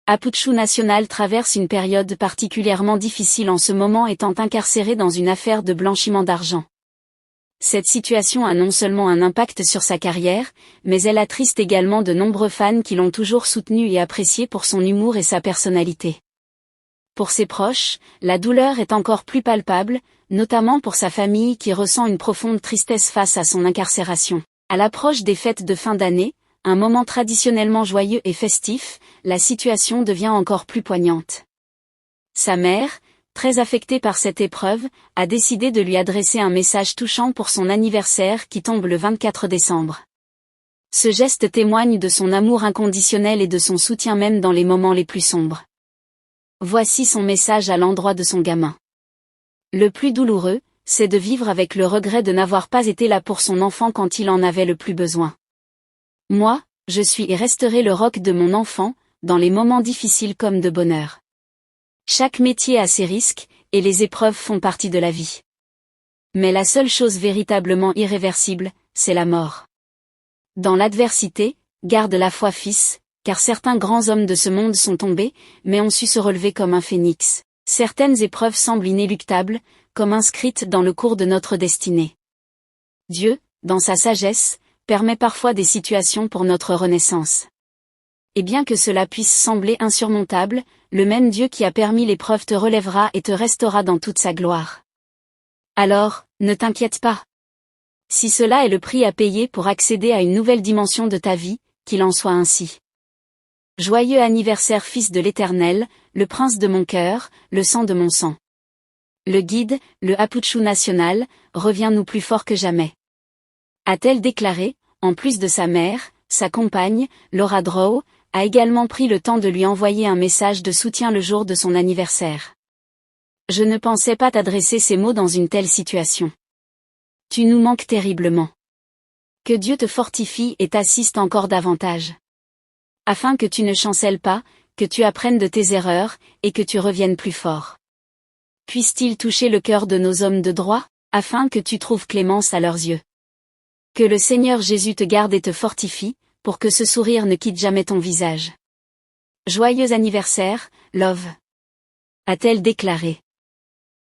Apuchu National traverse une période particulièrement difficile en ce moment étant incarcéré dans une affaire de blanchiment d'argent. Cette situation a non seulement un impact sur sa carrière, mais elle attriste également de nombreux fans qui l'ont toujours soutenu et apprécié pour son humour et sa personnalité. Pour ses proches, la douleur est encore plus palpable, notamment pour sa famille qui ressent une profonde tristesse face à son incarcération. À l'approche des fêtes de fin d'année, un moment traditionnellement joyeux et festif, la situation devient encore plus poignante. Sa mère, très affectée par cette épreuve, a décidé de lui adresser un message touchant pour son anniversaire qui tombe le 24 décembre. Ce geste témoigne de son amour inconditionnel et de son soutien même dans les moments les plus sombres. Voici son message à l'endroit de son gamin. Le plus douloureux, c'est de vivre avec le regret de n'avoir pas été là pour son enfant quand il en avait le plus besoin. Moi, je suis et resterai le roc de mon enfant, dans les moments difficiles comme de bonheur. Chaque métier a ses risques, et les épreuves font partie de la vie. Mais la seule chose véritablement irréversible, c'est la mort. Dans l'adversité, garde la foi fils, car certains grands hommes de ce monde sont tombés, mais ont su se relever comme un phénix. Certaines épreuves semblent inéluctables, comme inscrites dans le cours de notre destinée. Dieu, dans sa sagesse, permet parfois des situations pour notre renaissance. Et bien que cela puisse sembler insurmontable, le même Dieu qui a permis l'épreuve te relèvera et te restera dans toute sa gloire. Alors, ne t'inquiète pas. Si cela est le prix à payer pour accéder à une nouvelle dimension de ta vie, qu'il en soit ainsi. Joyeux anniversaire Fils de l'Éternel, le prince de mon cœur, le sang de mon sang. Le guide, le Apuchu National, revient-nous plus fort que jamais. A-t-elle déclaré, en plus de sa mère, sa compagne, Laura Drow, a également pris le temps de lui envoyer un message de soutien le jour de son anniversaire. Je ne pensais pas t'adresser ces mots dans une telle situation. Tu nous manques terriblement. Que Dieu te fortifie et t'assiste encore davantage. Afin que tu ne chancelles pas, que tu apprennes de tes erreurs, et que tu reviennes plus fort. Puisse-t-il toucher le cœur de nos hommes de droit, afin que tu trouves clémence à leurs yeux. Que le Seigneur Jésus te garde et te fortifie, pour que ce sourire ne quitte jamais ton visage. Joyeux anniversaire, Love. A-t-elle déclaré.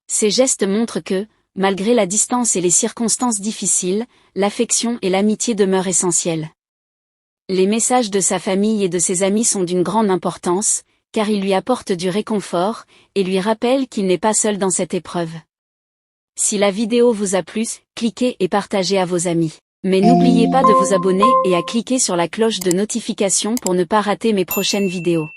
Ces gestes montrent que, malgré la distance et les circonstances difficiles, l'affection et l'amitié demeurent essentielles. Les messages de sa famille et de ses amis sont d'une grande importance, car ils lui apportent du réconfort, et lui rappellent qu'il n'est pas seul dans cette épreuve. Si la vidéo vous a plu, cliquez et partagez à vos amis. Mais n'oubliez pas de vous abonner et à cliquer sur la cloche de notification pour ne pas rater mes prochaines vidéos.